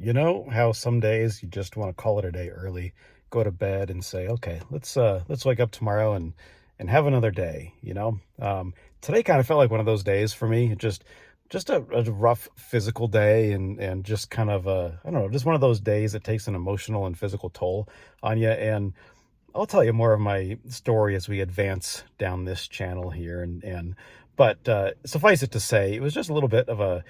You know how some days you just want to call it a day early, go to bed and say, okay, let's wake up tomorrow and have another day, Today kind of felt like one of those days for me. Just a rough physical day and just kind of I don't know, just one of those days that takes an emotional and physical toll on you. And I'll tell you more of my story as we advance down this channel here. But suffice it to say, it was just a little bit of a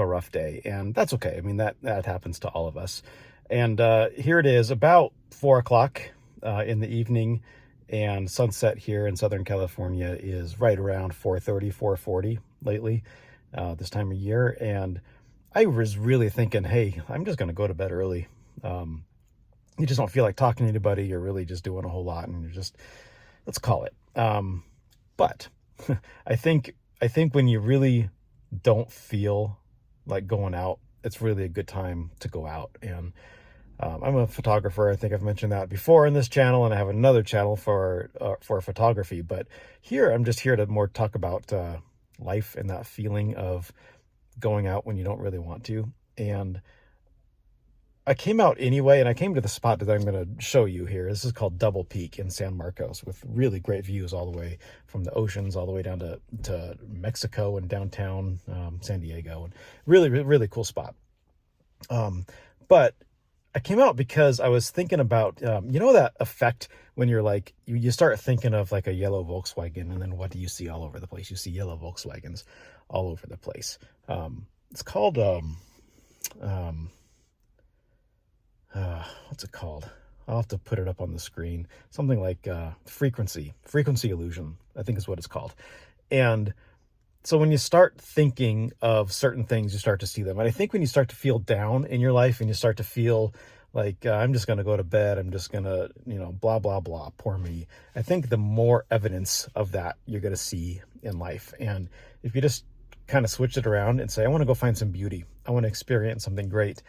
rough day, and that's okay. I mean, that happens to all of us. And here it is, about 4 o'clock in the evening, and sunset here in Southern California is right around 4:30, 4:40 lately, this time of year. And I was really thinking, hey, I'm just going to go to bed early. You just don't feel like talking to anybody. You're really just doing a whole lot, and you're just, let's call it. But I think when you really don't feel like going out, it's really a good time to go out. And I'm a photographer. I think I've mentioned that before in this channel, and I have another channel for photography. But here, I'm just here to more talk about life and that feeling of going out when you don't really want to. And I came out anyway, and I came to the spot that I'm going to show you here. This is called Double Peak in San Marcos, with really great views all the way from the oceans all the way down to Mexico and downtown San Diego. And really, really cool spot. But I came out because I was thinking about, that effect when you're like, you start thinking of like a yellow Volkswagen, and then what do you see all over the place? You see yellow Volkswagens all over the place. It's called... what's it called? I'll have to put it up on the screen. Something like frequency illusion, I think is what it's called. And so when you start thinking of certain things, you start to see them. And I think when you start to feel down in your life and you start to feel like, I'm just going to go to bed, I'm just going to, blah, blah, blah, poor me. I think the more evidence of that you're going to see in life. And if you just kind of switch it around and say, I want to go find some beauty, I want to experience something great,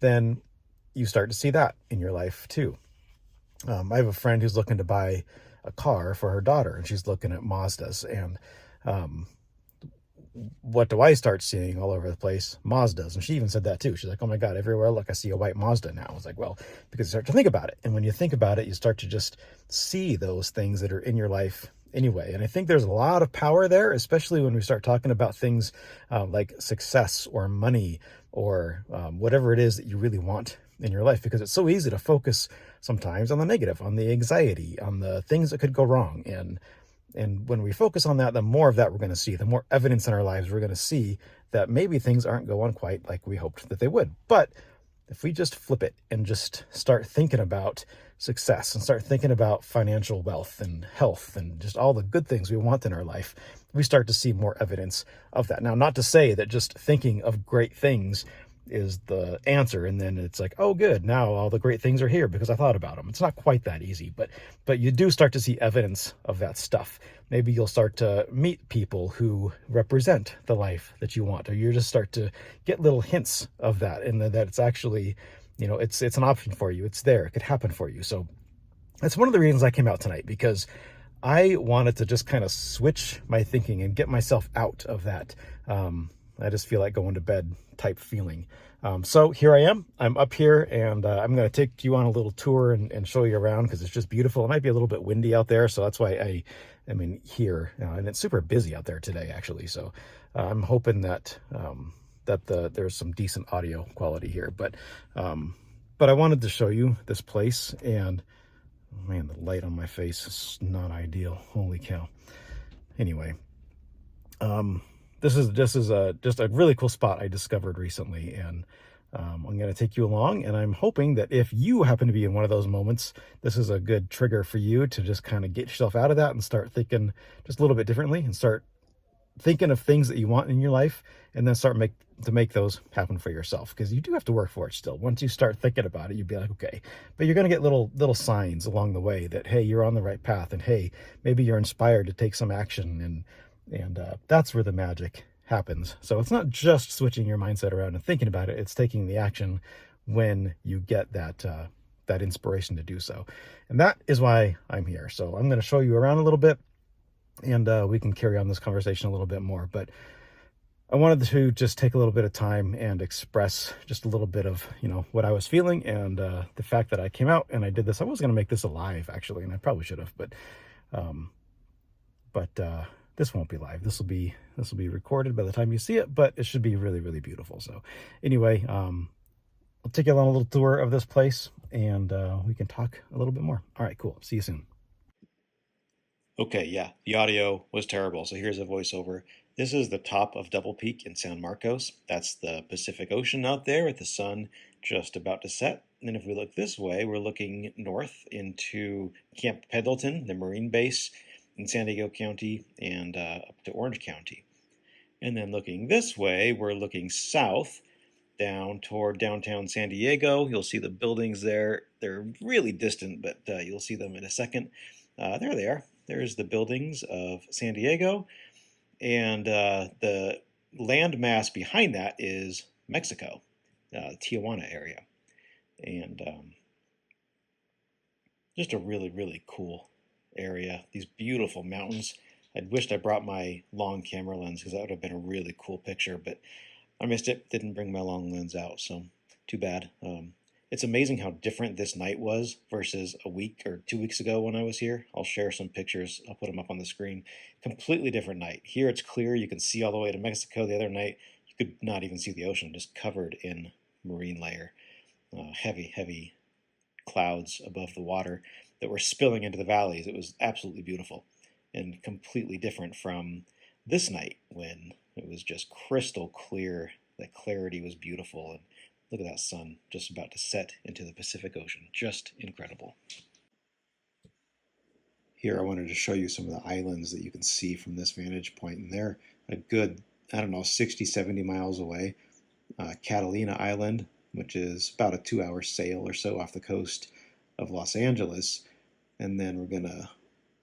then you start to see that in your life too. I have a friend who's looking to buy a car for her daughter, and she's looking at Mazdas. And what do I start seeing all over the place? Mazdas. And she even said that too. She's like, oh my God, everywhere I look, I see a white Mazda now. I was like, well, because you start to think about it. And when you think about it, you start to just see those things that are in your life anyway. And I think there's a lot of power there, especially when we start talking about things like success or money or whatever it is that you really want in your life, because it's so easy to focus sometimes on the negative, on the anxiety, on the things that could go wrong. And when we focus on that, the more of that we're going to see, the more evidence in our lives we're going to see that maybe things aren't going quite like we hoped that they would. But if we just flip it and just start thinking about success and start thinking about financial wealth and health and just all the good things we want in our life, we start to see more evidence of that. Now, not to say that just thinking of great things is the answer, and then it's like, oh good, now all the great things are here because I thought about them. It's not quite that easy, but you do start to see evidence of that stuff. Maybe you'll start to meet people who represent the life that you want, or you just start to get little hints of that, and that it's actually, it's an option for you. It's there. It could happen for you. So that's one of the reasons I came out tonight, because I wanted to just kind of switch my thinking and get myself out of that I just feel like going to bed type feeling. So here I am. I'm up here, and I'm going to take you on a little tour and show you around, because it's just beautiful. It might be a little bit windy out there, so that's why I'm in here. And it's super busy out there today, actually. So I'm hoping that there's some decent audio quality here. But I wanted to show you this place, and oh man, the light on my face is not ideal. Holy cow. Anyway, this is just a really cool spot I discovered recently, and I'm going to take you along, and I'm hoping that if you happen to be in one of those moments, this is a good trigger for you to just kind of get yourself out of that and start thinking just a little bit differently, and start thinking of things that you want in your life, and then start to make those happen for yourself, because you do have to work for it still. Once you start thinking about it, you'd be like, okay, but you're going to get little signs along the way that, hey, you're on the right path, and hey, maybe you're inspired to take some action, and that's where the magic happens. So it's not just switching your mindset around and thinking about it, it's taking the action when you get that inspiration to do so. And that is why I'm here. So I'm going to show you around a little bit, and we can carry on this conversation a little bit more. But I wanted to just take a little bit of time and express just a little bit of, what I was feeling, and the fact that I came out and I did this. I was going to make this a live, actually, and I probably should have, um, but this won't be live. This will be recorded by the time you see it, but it should be really, really beautiful. So anyway, I'll take you on a little tour of this place, and we can talk a little bit more. All right, cool. See you soon. Okay, yeah, the audio was terrible, so here's a voiceover. This is the top of Double Peak in San Marcos. That's the Pacific Ocean out there with the sun just about to set. And if we look this way, we're looking north into Camp Pendleton, the Marine base in San Diego County, and up to Orange County. And then looking this way, we're looking south down toward downtown San Diego. You'll see the buildings there. They're really distant, but you'll see them in a second. There they are. There's the buildings of San Diego, and the landmass behind that is Mexico, Tijuana area. And just a really, really cool area. These beautiful mountains. I wished I brought my long camera lens because that would have been a really cool picture, but I missed it. Didn't bring my long lens out, so too bad. It's amazing how different this night was versus a week or 2 weeks ago when I was here. I'll share some pictures. I'll put them up on the screen. Completely different night. Here it's clear. You can see all the way to Mexico. The other night, you could not even see the ocean, just covered in marine layer. Heavy, heavy clouds above the water that were spilling into the valleys. It was absolutely beautiful and completely different from this night when it was just crystal clear. The clarity was beautiful, and look at that sun just about to set into the Pacific Ocean. Just incredible. Here I wanted to show you some of the islands that you can see from this vantage point, and they're a good, 60, 70 miles away. Catalina Island, which is about a 2-hour sail or so off the coast of Los Angeles. And then we're going to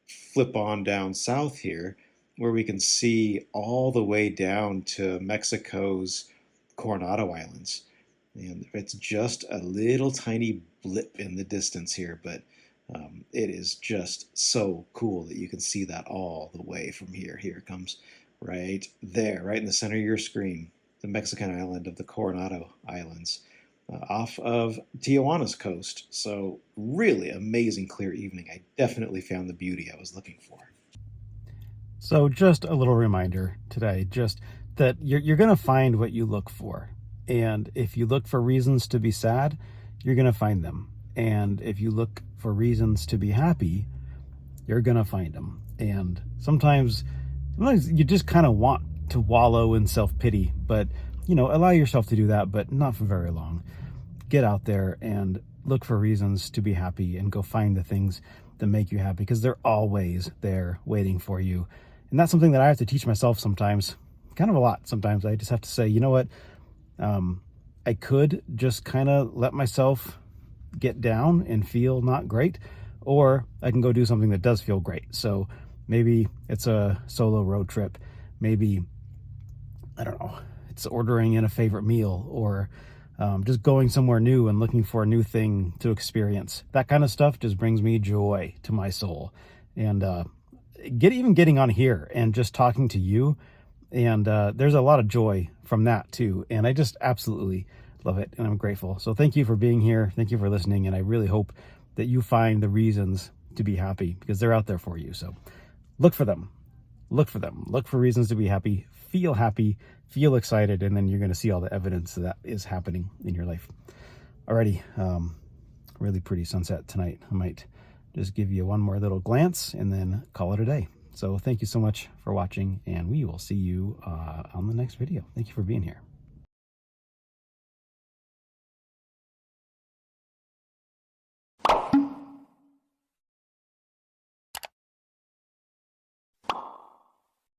flip on down south here, where we can see all the way down to Mexico's Coronado Islands. And it's just a little tiny blip in the distance here, but it is just so cool that you can see that all the way from here. Here it comes right there, right in the center of your screen, the Mexican island of the Coronado Islands, off of Tijuana's coast. So really amazing clear evening. I definitely found the beauty I was looking for. So just a little reminder today, just that you're going to find what you look for. And if you look for reasons to be sad, you're going to find them. And if you look for reasons to be happy, you're going to find them. And sometimes you just kind of want to wallow in self-pity, but, allow yourself to do that, but not for very long. Get out there and look for reasons to be happy and go find the things that make you happy, because they're always there waiting for you. And that's something that I have to teach myself sometimes, kind of a lot. Sometimes I just have to say, you know what? I could just kind of let myself get down and feel not great, or I can go do something that does feel great. So maybe it's a solo road trip. Maybe, I don't know, it's ordering in a favorite meal, or just going somewhere new and looking for a new thing to experience. That kind of stuff just brings me joy to my soul. And getting on here and just talking to you, and there's a lot of joy from that too. And I just absolutely love it, and I'm grateful. So thank you for being here. Thank you for listening. And I really hope that you find the reasons to be happy, because they're out there for you. So look for them. Look for them. Look for reasons to be happy, feel excited, and then you're going to see all the evidence that is happening in your life. Alrighty, really pretty sunset tonight. I might just give you one more little glance and then call it a day. So thank you so much for watching, and we will see you on the next video. Thank you for being here.